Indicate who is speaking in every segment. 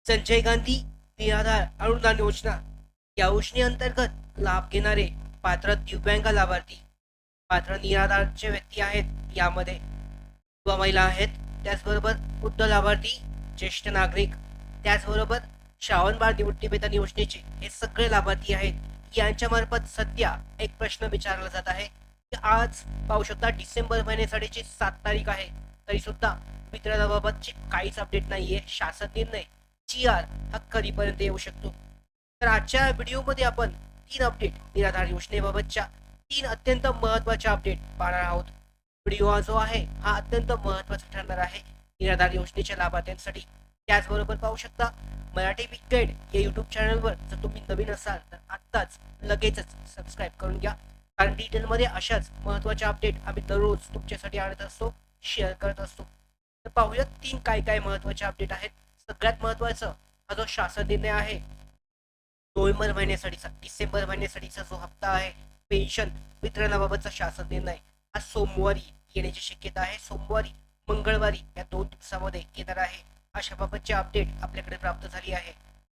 Speaker 1: संजय गांधी निराधार अनुदान योजना या योजनेअंतर्गत लाभ घेणारे पात्र दिव्यांग लाभार्थी पात्र निराधारचे व्यक्ती आहेत यामध्ये युवा महिला आहेत, त्याचबरोबर वृद्ध लाभार्थी, ज्येष्ठ नागरिक, त्याचबरोबर श्रावण बाळ निवृत्तीवेतन योजनेचे हे सगळे लाभार्थी आहेत यांच्या मार्फत सध्या एक प्रश्न विचारला जात आहे की आज पाहू शकता डिसेंबर महिन्यासाठीची 7 तारीख आहे तरी सुद्धा वितरणाबाबतची काहीच अपडेट नाहीये. शासन निर्णय GR हा कधीपर्यंत येऊ शकतो. तर आजच्या व्हिडिओमध्ये आपण 3 अपडेट निराधार योजनेबाबतच्या 3 अत्यंत महत्वाच्या अपडेट पाहणार आहोत. व्हिडिओ जो आहे हा अत्यंत महत्वाचा ठरणार आहे निराधार योजनेच्या लाभार्थ्यांसाठी. त्याचबरोबर पाहू शकता मराठी बिग गाईड या युट्यूब चॅनलवर जर तुम्ही नवीन असाल तर आत्ताच लगेचच सबस्क्राईब करून घ्या, कारण डिटेलमध्ये अशाच महत्वाच्या अपडेट आम्ही दररोज तुमच्यासाठी आणत असतो, शेअर करत असतो. तर पाहूयात काय काय महत्वाचे अपडेट आहेत. सगळ्यात महत्वाचं हा जो शासन निर्णय आहे नोव्हेंबर महिन्यासाठीचा डिसेंबर महिन्यासाठीचा जो हप्ता आहे पेन्शन वितरणाबाबतचा शासन निर्णय हा सोमवारी येण्याची शक्यता आहे. सोमवारी मंगळवारी या 2 दिवसामध्ये येणार आहे अशा बाबतची अपडेट आपल्याकडे प्राप्त झाली आहे.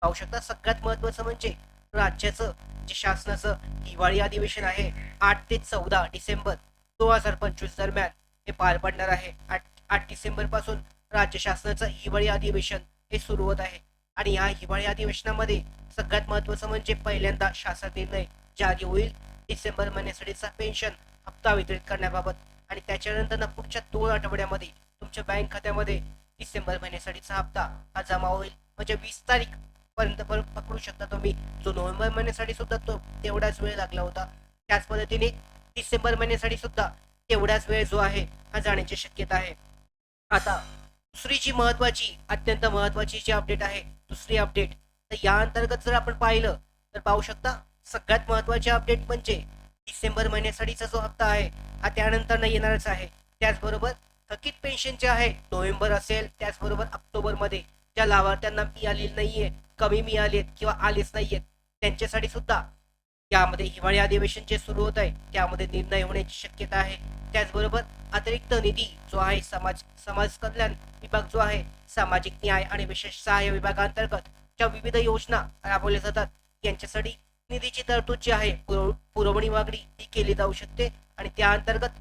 Speaker 1: पाहू शकता सगळ्यात महत्वाचं म्हणजे राज्याचं जे शासनाचं हिवाळी अधिवेशन आहे 8 ते 14 डिसेंबर 2025 दरम्यान हे पार पडणार आहे. 8 डिसेंबर पासून राज्य शासनाचं हिवाळी अधिवेशन हे सुरू होत आहे आणि या हिवाळी अधिवेशनामध्ये सगळ्यात महत्वाचं म्हणजे पहिल्यांदा शासन निर्णय जारी होईल डिसेंबर महिन्यासाठीचा पेन्शन हप्ता वितरित करण्याबाबत आणि त्याच्यानंतर पुढच्या 2 आठवड्यामध्ये तुमच्या बँक खात्यामध्ये डिसेंबर महिन्यासाठीचा हप्ता हा जमा होईल. म्हणजे 20 तारीख पर्यंत पकडू शकता तुम्ही. जो नोव्हेंबर महिन्यासाठी सुद्धा तो तेवढाच वेळ लागला होता त्याच पद्धतीने डिसेंबर महिन्यासाठी सुद्धा तेवढाच वेळ जो आहे हा जाण्याची शक्यता आहे. आता दुसरी जी महत्वाची अत्यंत महत्वाची जी अपडेट आहे दुसरी अपडेट, तर या अंतर्गत जर आपण पाहिलं तर पाहू शकता सगळ्यात महत्वाची अपडेट म्हणजे डिसेंबर महिन्यासाठीचा जो हप्ता आहे हा त्यानंतर येणारच आहे. त्याचबरोबर थकीत पेन्शन जे आहे नोव्हेंबर असेल त्याचबरोबर ऑक्टोबरमध्ये ज्या लाभार्थ्यांना मिळालेली नाहीये, कमी मिळालेत किंवा आलेच नाहीयेत त्यांच्यासाठी सुद्धा यामध्ये हिवाळी अधिवेशन जे सुरू होत आहे त्यामध्ये निर्णय होण्याची शक्यता आहे. त्याचबरोबर अतिरिक्त निधी जो आहे समाज कल्याण विभाग जो आहे सामाजिक न्याय आणि विशेष सहाय्य विभागांतर्गत ज्या विविध योजना राबवल्या जातात यांच्यासाठी निधीची तरतूद जी आहे पुरवणी मागणी ही केली जाऊ शकते आणि त्या अंतर्गत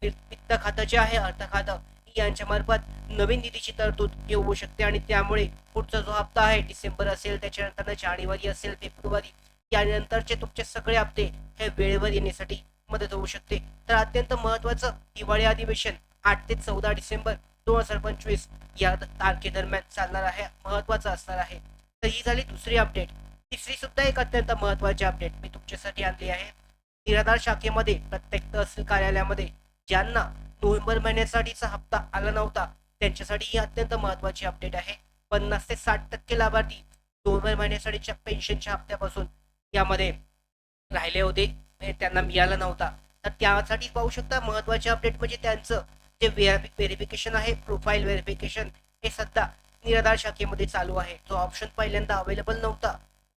Speaker 1: वित्त खातं जे आहे अर्थ खातं यांच्या मार्फत नवीन निधीची तरतूद होऊ शकते आणि त्यामुळे पुढचा जो हप्ता आहे डिसेंबर असेल त्याच्यानंतर जानेवारी असेल फेब्रुवारी यानंतरचे तुमचे सगळे हप्ते हे वेळेवर येण्यासाठी मदत होऊ शकते. तर अत्यंत महत्वाचं हिवाळी अधिवेशन 8 ते 14 डिसेंबर 2025 या तारखेदरम्यान चालणार आहे, महत्वाचं असणार आहे. तर ही झाली दुसरी अपडेट. तिसरी सुद्धा एक अत्यंत महत्वाची अपडेट मी तुमच्यासाठी आणली आहे. निराधार शाखेमध्ये प्रत्येक तहसील कार्यालयामध्ये ज्यांना नोव्हेंबर महिन्यासाठीचा हप्ता आला नव्हता त्यांच्यासाठी ही अत्यंत महत्वाची अपडेट आहे. 50 ते 60% लाभार्थी नोव्हेंबर महिन्यासाठीच्या पेन्शनच्या हप्त्यापासून यामध्ये राहिले होते, म्हणजे त्यांना मिळाला नव्हता. तर त्यासाठी पाहू शकता महत्वाचे अपडेट म्हणजे त्यांचं जे व्हेरिफिकेशन आहे प्रोफाईल व्हेरिफिकेशन हे सध्या निराधार शाखेमध्ये चालू आहे. जो ऑप्शन पहिल्यांदा अवेलेबल नव्हता,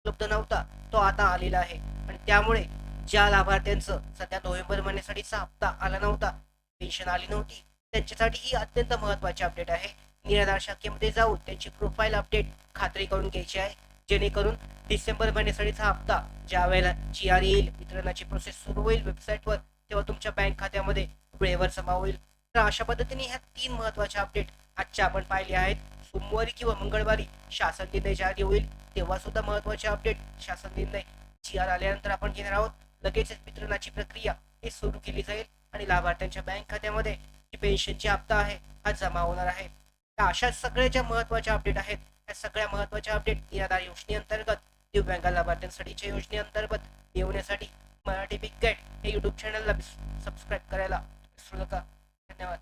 Speaker 1: उपलब्ध नव्हता, तो आता आलेला आहे आणि त्यामुळे ज्या लाभार्थ्यांचं सध्या नोव्हेंबर महिन्यासाठीचा हप्ता आला नव्हता, पेन्शन आली नव्हती, त्यांच्यासाठी ही अत्यंत महत्वाची अपडेट आहे. निराधार शाखेमध्ये जाऊन त्यांची प्रोफाईल अपडेट खात्री करून घ्यायची आहे जेणेकरून डिसेंबर महिन्यासाठीचा हप्ता ज्या वेळेला GR येईल वितरणाची प्रोसेस सुरू होईल वेबसाईटवर तेव्हा तुमच्या बँक खात्यामध्ये वेळेवर जमा होईल. तर अशा पद्धतीने ह्या 3 महत्वाच्या अपडेट आजच्या आपण पाहिले आहेत. सोमवारी किंवा मंगळवारी शासन निर्णय जारी होईल तेव्हा सुद्धा महत्वाचे अपडेट शासन निर्णय GR आल्यानंतर आपण घेणार आहोत. लगेचच वितरणाची प्रक्रिया हे सुरू केली जाईल आणि लाभार्थ्यांच्या बँक खात्यामध्ये जी पेन्शनची हप्ता आहे हा जमा होणार आहे. तर अशा सगळ्या ज्या महत्वाच्या अपडेट आहेत या सगळ्या महत्वाच्या अपडेट निराधार योजनेअंतर्गत दिव्यांग लाभार्थ्यांसाठीच्या योजनेअंतर्गत येण्यासाठी मराठी बिग गाईड हे युट्यूब चॅनलला सबस्क्राईब करायला विसरू नका. धन्यवाद.